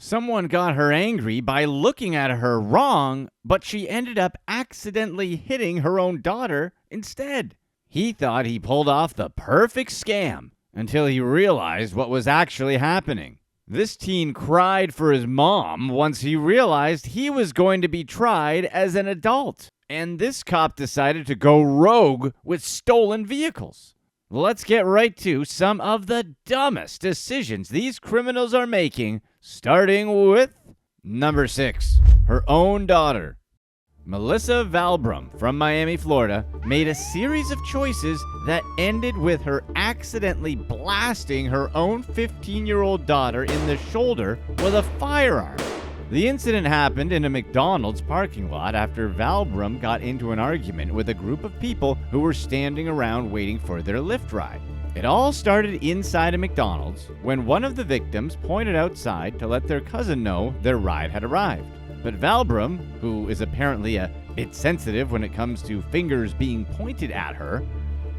Someone got her angry by looking at her wrong, but she ended up accidentally hitting her own daughter instead. He thought he pulled off the perfect scam until he realized what was actually happening. This teen cried for his mom once he realized he was going to be tried as an adult. And this cop decided to go rogue with stolen vehicles. Let's get right to some of the dumbest decisions these criminals are making, starting with number 6, her own daughter. Melissa Valbrum from Miami, Florida, made a series of choices that ended with her accidentally blasting her own 15-year-old daughter in the shoulder with a firearm. The incident happened in a McDonald's parking lot after Valbrum got into an argument with a group of people who were standing around waiting for their Lyft ride. It all started inside a McDonald's when one of the victims pointed outside to let their cousin know their ride had arrived. But Valbrum, who is apparently a bit sensitive when it comes to fingers being pointed at her,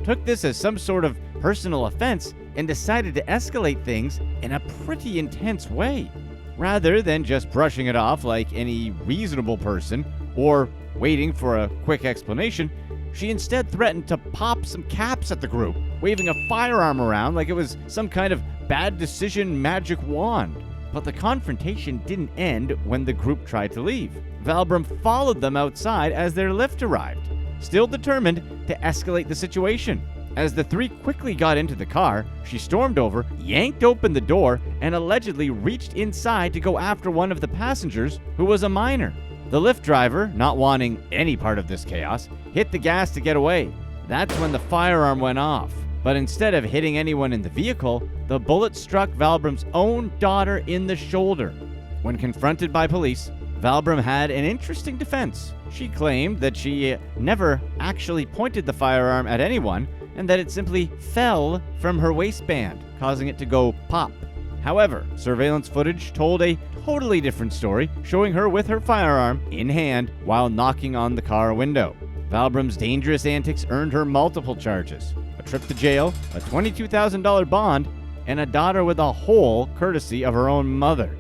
took this as some sort of personal offense and decided to escalate things in a pretty intense way. Rather than just brushing it off like any reasonable person or waiting for a quick explanation, she instead threatened to pop some caps at the group, waving a firearm around like it was some kind of bad decision magic wand. But the confrontation didn't end when the group tried to leave. Valbrum followed them outside as their Lyft arrived, still determined to escalate the situation. As the three quickly got into the car, she stormed over, yanked open the door, and allegedly reached inside to go after one of the passengers, who was a minor. The Lyft driver, not wanting any part of this chaos, hit the gas to get away. That's when the firearm went off. But instead of hitting anyone in the vehicle, the bullet struck Valbrum's own daughter in the shoulder. When confronted by police, Valbrum had an interesting defense. She claimed that she never actually pointed the firearm at anyone, and that it simply fell from her waistband, causing it to go pop. However, surveillance footage told a totally different story, showing her with her firearm in hand while knocking on the car window. Valbrum's dangerous antics earned her multiple charges: a trip to jail, a $22,000 bond, and a daughter with a hole courtesy of her own mother.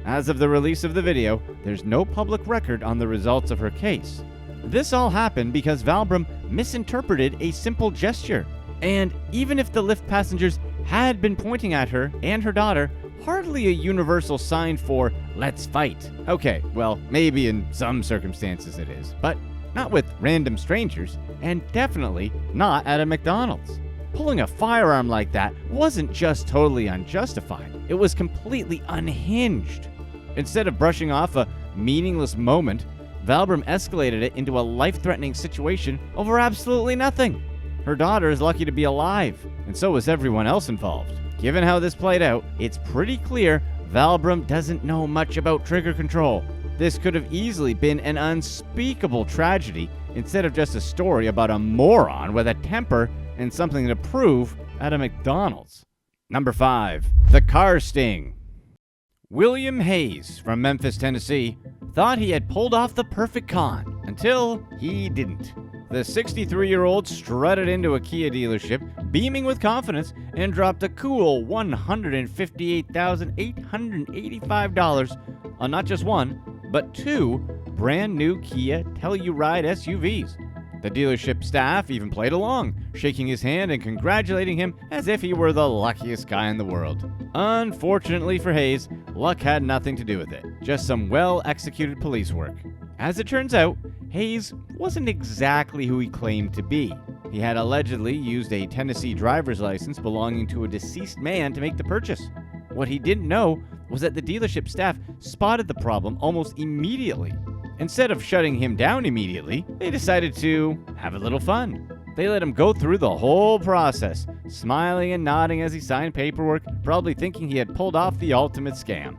As of the release of the video, there's no public record on the results of her case. This all happened because Valbrum misinterpreted a simple gesture. And even if the Lyft passengers had been pointing at her and her daughter, hardly a universal sign for "let's fight." Okay, well, maybe in some circumstances it is, but not with random strangers, and definitely not at a McDonald's. Pulling a firearm like that wasn't just totally unjustified, it was completely unhinged. Instead of brushing off a meaningless moment, Valbrum escalated it into a life-threatening situation over absolutely nothing. Her daughter is lucky to be alive, and so is everyone else involved. Given how this played out, it's pretty clear Valbrum doesn't know much about trigger control. This could have easily been an unspeakable tragedy instead of just a story about a moron with a temper and something to prove at a McDonald's. Number 5. The car sting. William Hayes from Memphis, Tennessee, thought he had pulled off the perfect con until he didn't. The 63-year-old strutted into a Kia dealership, beaming with confidence, and dropped a cool $158,885 on not just one, but 2 brand new Kia Telluride SUVs. The dealership staff even played along, shaking his hand and congratulating him as if he were the luckiest guy in the world. Unfortunately for Hayes, luck had nothing to do with it, just some well-executed police work. As it turns out, Hayes wasn't exactly who he claimed to be. He had allegedly used a Tennessee driver's license belonging to a deceased man to make the purchase. What he didn't know was that the dealership staff spotted the problem almost immediately. Instead of shutting him down immediately, they decided to have a little fun. They let him go through the whole process, smiling and nodding as he signed paperwork, probably thinking he had pulled off the ultimate scam.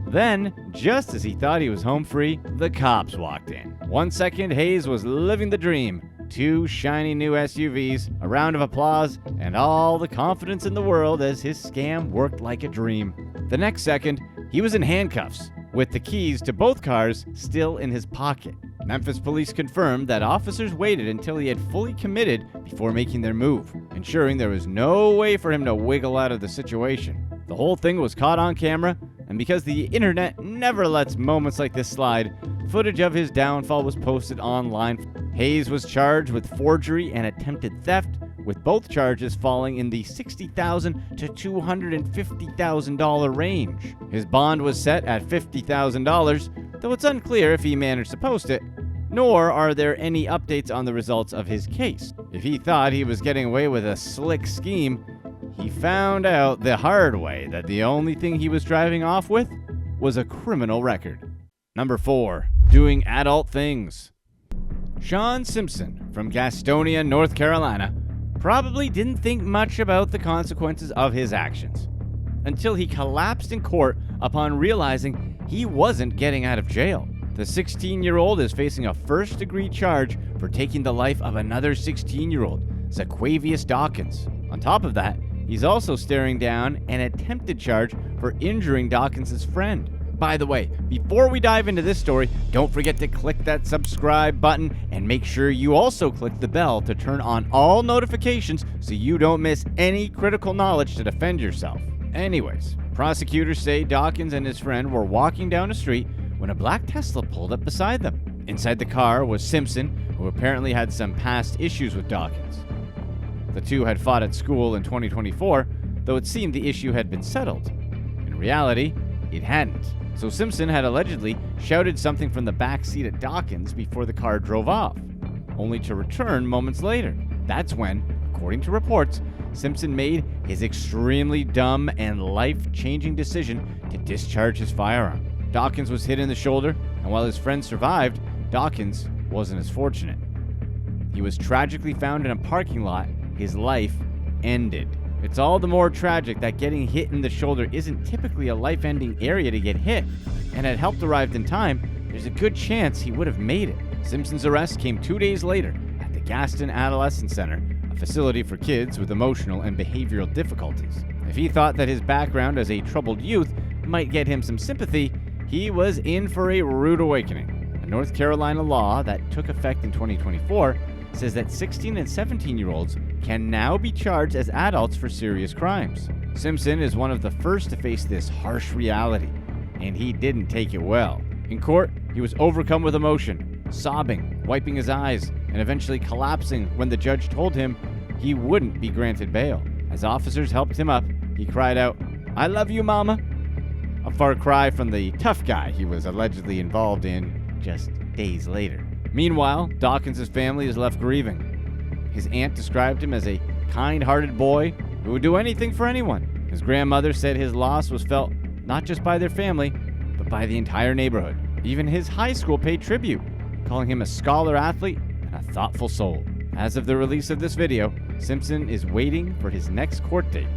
Then, just as he thought he was home free, the cops walked in. 1 second, Hayes was living the dream. 2 shiny new SUVs, a round of applause, and all the confidence in the world as his scam worked like a dream. The next second, he was in handcuffs, with the keys to both cars still in his pocket. Memphis police confirmed that officers waited until he had fully committed before making their move, ensuring there was no way for him to wiggle out of the situation. The whole thing was caught on camera, And because the internet never lets moments like this slide, footage of his downfall was posted online. Hayes was charged with forgery and attempted theft, with both charges falling in the $60,000 to $250,000 range. His bond was set at $50,000, though it's unclear if he managed to post it, nor are there any updates on the results of his case. If he thought he was getting away with a slick scheme, he found out the hard way that the only thing he was driving off with was a criminal record. Number 4. Doing adult things. Sean Simpson from Gastonia, North Carolina, probably didn't think much about the consequences of his actions until he collapsed in court upon realizing he wasn't getting out of jail. The 16-year-old is facing a first-degree charge for taking the life of another 16-year-old, Zaquavius Dawkins. On top of that, he's also staring down an attempted charge for injuring Dawkins' friend. By the way, before we dive into this story, don't forget to click that subscribe button and make sure you also click the bell to turn on all notifications so you don't miss any critical knowledge to defend yourself. Anyways, prosecutors say Dawkins and his friend were walking down a street when a black Tesla pulled up beside them. Inside the car was Simpson, who apparently had some past issues with Dawkins. The two had fought at school in 2024, though it seemed the issue had been settled. In reality, it hadn't. So Simpson had allegedly shouted something from the back seat at Dawkins before the car drove off, only to return moments later. That's when, according to reports, Simpson made his extremely dumb and life-changing decision to discharge his firearm. Dawkins was hit in the shoulder, and while his friend survived, Dawkins wasn't as fortunate. He was tragically found in a parking lot. His life ended. It's all the more tragic that getting hit in the shoulder isn't typically a life-ending area to get hit, and had help arrived in time, there's a good chance he would have made it. Simpson's arrest came 2 days later at the Gaston Adolescent Center, a facility for kids with emotional and behavioral difficulties. If he thought that his background as a troubled youth might get him some sympathy, he was in for a rude awakening. A North Carolina law that took effect in 2024 says that 16 and 17-year-olds can now be charged as adults for serious crimes. Simpson is one of the first to face this harsh reality, and he didn't take it well. In court, he was overcome with emotion, sobbing, wiping his eyes, and eventually collapsing when the judge told him he wouldn't be granted bail. As officers helped him up, he cried out, "I love you, Mama," a far cry from the tough guy he was allegedly involved in just days later. Meanwhile, Dawkins' family is left grieving. His aunt described him as a kind-hearted boy who would do anything for anyone. His grandmother said his loss was felt not just by their family, but by the entire neighborhood. Even his high school paid tribute, calling him a scholar athlete and a thoughtful soul. As of the release of this video, Simpson is waiting for his next court date,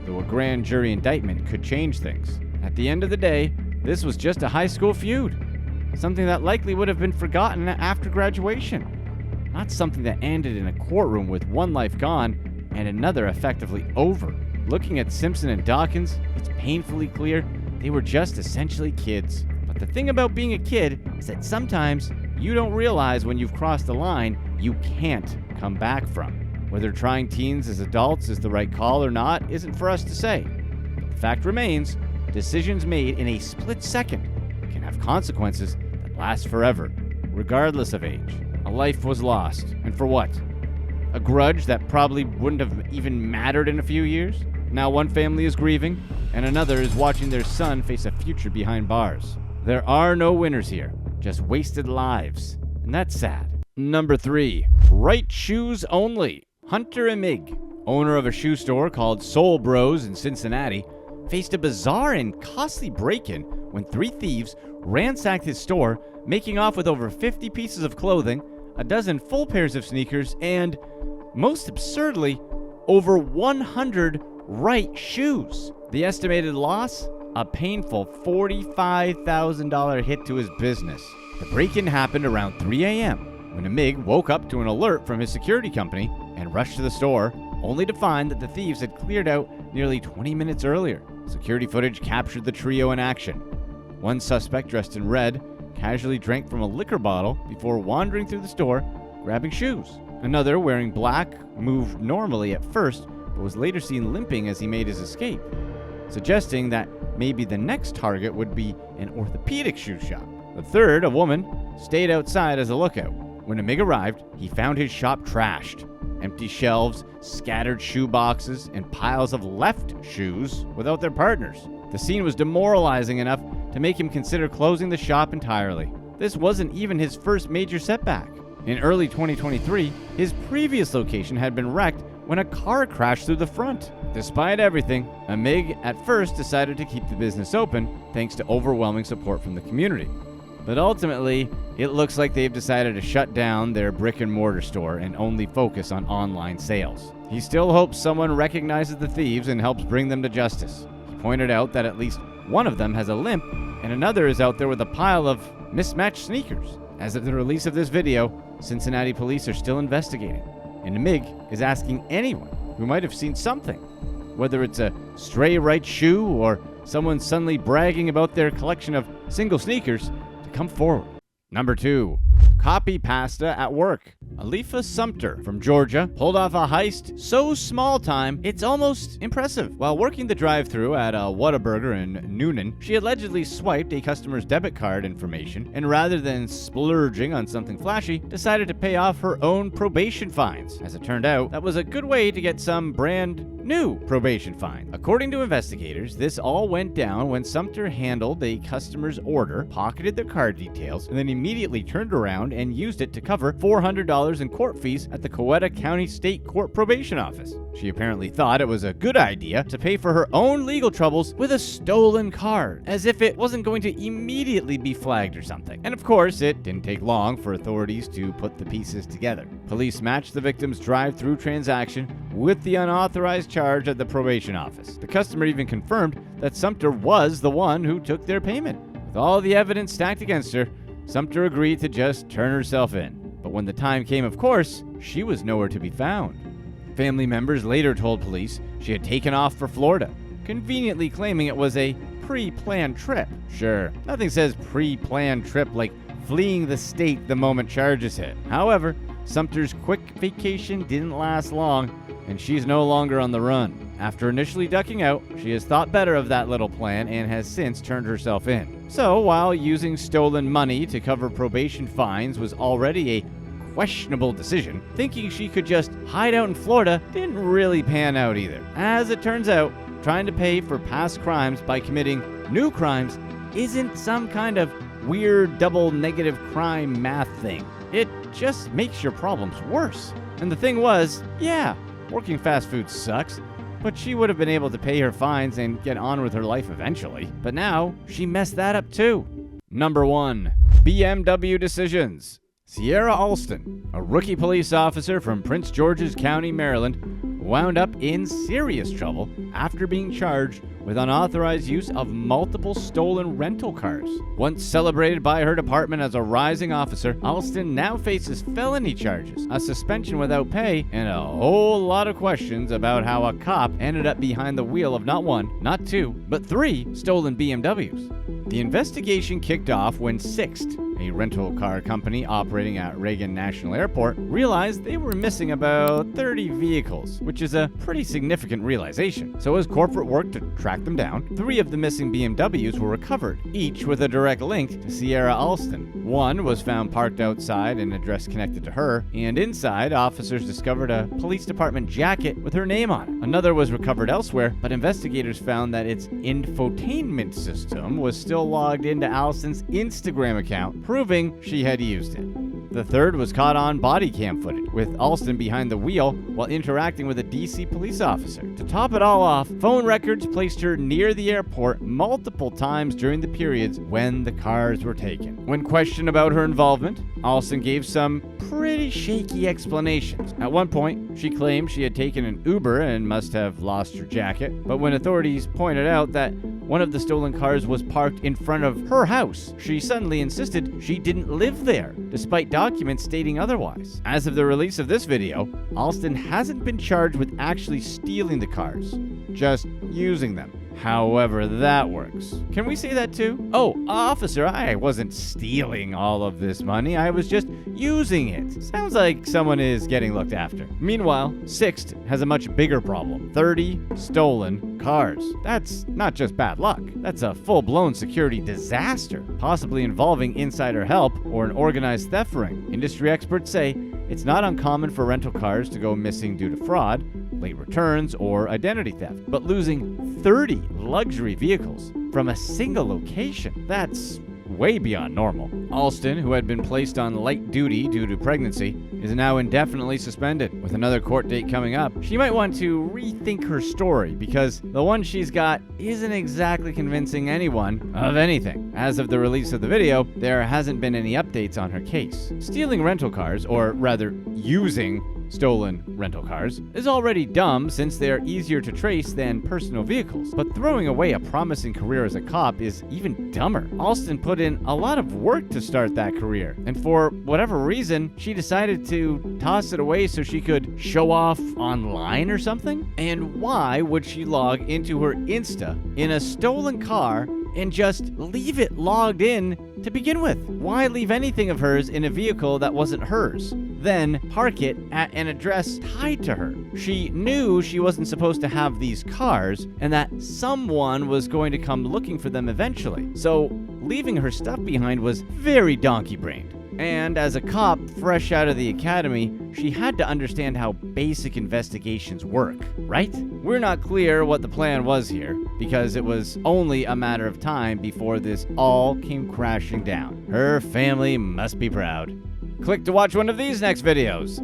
though a grand jury indictment could change things. At the end of the day, this was just a high school feud, something that likely would have been forgotten after graduation, not something that ended in a courtroom with one life gone and another effectively over. Looking at Simpson and Dawkins, it's painfully clear they were just essentially kids. But the thing about being a kid is that sometimes you don't realize when you've crossed the line you can't come back from. Whether trying teens as adults is the right call or not isn't for us to say. But the fact remains, decisions made in a split second can have consequences that last forever, regardless of age. A life was lost, and for what? A grudge that probably wouldn't have even mattered in a few years? Now one family is grieving, and another is watching their son face a future behind bars. There are no winners here, just wasted lives, and that's sad. Number 3, right shoes only. Hunter Emig, owner of a shoe store called Soul Bros in Cincinnati, faced a bizarre and costly break-in when 3 thieves ransacked his store, making off with over 50 pieces of clothing, a dozen full pairs of sneakers, and, most absurdly, over 100 right shoes. The estimated loss? A painful $45,000 hit to his business. The break-in happened around 3 a.m. when Emig woke up to an alert from his security company and rushed to the store, only to find that the thieves had cleared out nearly 20 minutes earlier. Security footage captured the trio in action. One suspect, dressed in red, casually drank from a liquor bottle before wandering through the store, grabbing shoes. Another, wearing black, moved normally at first, but was later seen limping as he made his escape. suggesting that maybe the next target would be an orthopedic shoe shop. The third, a woman, stayed outside as a lookout. When a MIG arrived, he found his shop trashed. Empty shelves, scattered shoe boxes, and piles of left shoes without their partners. The scene was demoralizing enough to make him consider closing the shop entirely. This wasn't even his first major setback. In early 2023, his previous location had been wrecked when a car crashed through the front. Despite everything, a MIG at first decided to keep the business open thanks to overwhelming support from the community. But ultimately, it looks like they've decided to shut down their brick-and-mortar store and only focus on online sales. He still hopes someone recognizes the thieves and helps bring them to justice. He pointed out that at least one of them has a limp, and another is out there with a pile of mismatched sneakers. As of the release of this video, Cincinnati police are still investigating, and the MIG is asking anyone who might have seen something, whether it's a stray right shoe or someone suddenly bragging about their collection of single sneakers, to come forward. Number 2. Copy pasta at work. Alifa Sumter from Georgia pulled off a heist so small time, it's almost impressive. While working the drive-thru at a Whataburger in Noonan, she allegedly swiped a customer's debit card information and rather than splurging on something flashy, decided to pay off her own probation fines. As it turned out, that was a good way to get some brand new probation fine. According to investigators, this all went down when Sumter handled a customer's order, pocketed their card details, and then immediately turned around and used it to cover $400 in court fees at the Coweta County State Court Probation Office. She apparently thought it was a good idea to pay for her own legal troubles with a stolen card, as if it wasn't going to immediately be flagged or something. And of course, it didn't take long for authorities to put the pieces together. Police matched the victim's drive-through transaction with the unauthorized charge at the probation office. The customer even confirmed that Sumter was the one who took their payment. With all the evidence stacked against her, Sumter agreed to just turn herself in. But when the time came, of course, she was nowhere to be found. Family members later told police she had taken off for Florida, conveniently claiming it was a pre-planned trip. Sure, nothing says pre-planned trip like fleeing the state the moment charges hit. However, Sumter's quick vacation didn't last long, and she's no longer on the run. After initially ducking out, she has thought better of that little plan and has since turned herself in. So, while using stolen money to cover probation fines was already a questionable decision, thinking she could just hide out in Florida didn't really pan out either. As it turns out, trying to pay for past crimes by committing new crimes isn't some kind of weird double negative crime math thing. It just makes your problems worse. And the thing was, yeah, working fast food sucks, but she would have been able to pay her fines and get on with her life eventually. But now, she messed that up too. Number 1. BMW decisions. Sierra Alston, a rookie police officer from Prince George's County, Maryland, wound up in serious trouble after being charged with unauthorized use of multiple stolen rental cars. Once celebrated by her department as a rising officer, Alston now faces felony charges, a suspension without pay, and a whole lot of questions about how a cop ended up behind the wheel of not 1, not 2, but 3 stolen BMWs. The investigation kicked off when Sixt, a rental car company operating at Reagan National Airport, realized they were missing about 30 vehicles, which is a pretty significant realization. So as corporate worked to track them down, 3 of the missing BMWs were recovered, each with a direct link to Sierra Alston. One was found parked outside, an address connected to her, and inside, officers discovered a police department jacket with her name on it. Another was recovered elsewhere, but investigators found that its infotainment system was still logged into Alston's Instagram account, proving she had used it. The third was caught on body cam footage, with Alston behind the wheel while interacting with a DC police officer. To top it all off, phone records placed her near the airport multiple times during the periods when the cars were taken. When questioned about her involvement, Alston gave some pretty shaky explanations. At one point, she claimed she had taken an Uber and must have lost her jacket, but when authorities pointed out that one of the stolen cars was parked in front of her house, she suddenly insisted she didn't live there, despite documents stating otherwise. As of the release of this video, Alston hasn't been charged with actually stealing the cars, just using them. However that works. Can we say that too? Oh, officer, I wasn't stealing all of this money. I was just using it. Sounds like someone is getting looked after. Meanwhile, Sixt has a much bigger problem. 30 stolen cars. That's not just bad luck. That's a full-blown security disaster, possibly involving insider help or an organized theft ring. Industry experts say it's not uncommon for rental cars to go missing due to fraud, late returns, or identity theft. But losing 30 luxury vehicles from a single location, that's way beyond normal. Alston, who had been placed on light duty due to pregnancy, is now indefinitely suspended. With another court date coming up, she might want to rethink her story because the one she's got isn't exactly convincing anyone of anything. As of the release of the video, there hasn't been any updates on her case. Stealing rental cars, or rather using stolen rental cars, is already dumb since they are easier to trace than personal vehicles. But throwing away a promising career as a cop is even dumber. Alston put in a lot of work to start that career, and for whatever reason, she decided to toss it away so she could show off online or something? And why would she log into her Insta in a stolen car and just leave it logged in to begin with? Why leave anything of hers in a vehicle that wasn't hers, then park it at an address tied to her? She knew she wasn't supposed to have these cars and that someone was going to come looking for them eventually. So leaving her stuff behind was very donkey-brained. And as a cop fresh out of the academy, she had to understand how basic investigations work, right? We're not clear what the plan was here, because it was only a matter of time before this all came crashing down. Her family must be proud. Click to watch one of these next videos.